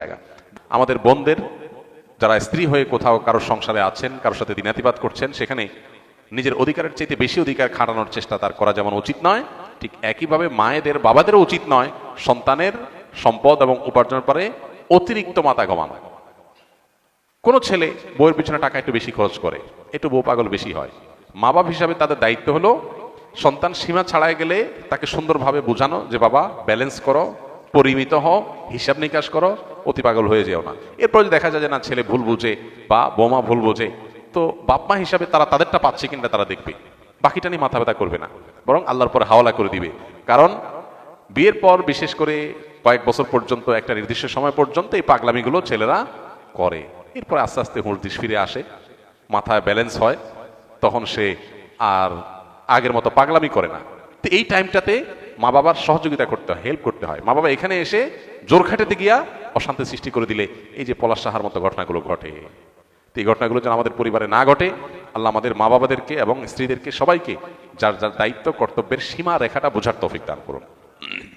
জায়গা। আমাদের বোনদের যারা স্ত্রী হয়ে কোথাও কারোর সংসারে আছেন, কারোর সাথে দিনাতিপাত করছেন, সেখানে নিজের অধিকারের চাইতে বেশি অধিকার খাটানোর চেষ্টা তার করা যেমন উচিত নয়, ঠিক একইভাবে মায়েদের বাবাদেরও উচিত নয় সন্তানের সম্পদ এবং উপার্জনের পরে অতিরিক্ত মাথা ঘামানো। কোনো ছেলে বউয়ের পিছনে টাকা একটু বেশি খরচ করে, একটু বউ পাগল বেশি হয়, মা বাবা হিসাবে তাদের দায়িত্ব হলো সন্তান সীমা ছাড়াই গেলে তাকে সুন্দরভাবে বোঝানো যে বাবা ব্যালেন্স করো, পরিমিত হও, হিসাব নিকাশ করো, অতি পাগল হয়ে যেও না। এরপর যদি দেখা যায় যে না ছেলে ভুল বুঝে বা বৌমা ভুল বোঝে, তো বাপমা হিসাবে তারা তাদেরটা পাচ্ছে কিনা তারা দেখবে, বাকিটা নিয়ে মাথা ব্যথা করবে না, বরং আল্লাহর পরে হাওয়ালা করে দিবে। কারণ বিয়ের পর বিশেষ করে কয়েক বছর পর্যন্ত, একটা নির্দিষ্ট সময় পর্যন্ত এই পাগলামিগুলো ছেলেরা করে। এরপর আস্তে আস্তে হুঁশ ফিরে আসে, মাথায় ব্যালেন্স হয়, তখন সে আর আগের মতো পাগলামি করে না। তো এই টাইমটাতে মা বাবার সহযোগিতা করতে হয়, হেল্প করতে হয়। মা বাবা এখানে এসে জোর খাটাতে গিয়া অশান্তি সৃষ্টি করে দিলে এই যে পলাশ সাহার মতো ঘটনাগুলো ঘটে। তো এই ঘটনাগুলো যেন আমাদের পরিবারে না ঘটে, আল্লাহ আমাদের মা বাবাদেরকে এবং স্ত্রীদেরকে সবাইকে যার যার দায়িত্ব কর্তব্যের সীমা রেখাটা বোঝার তৌফিক দান করুন।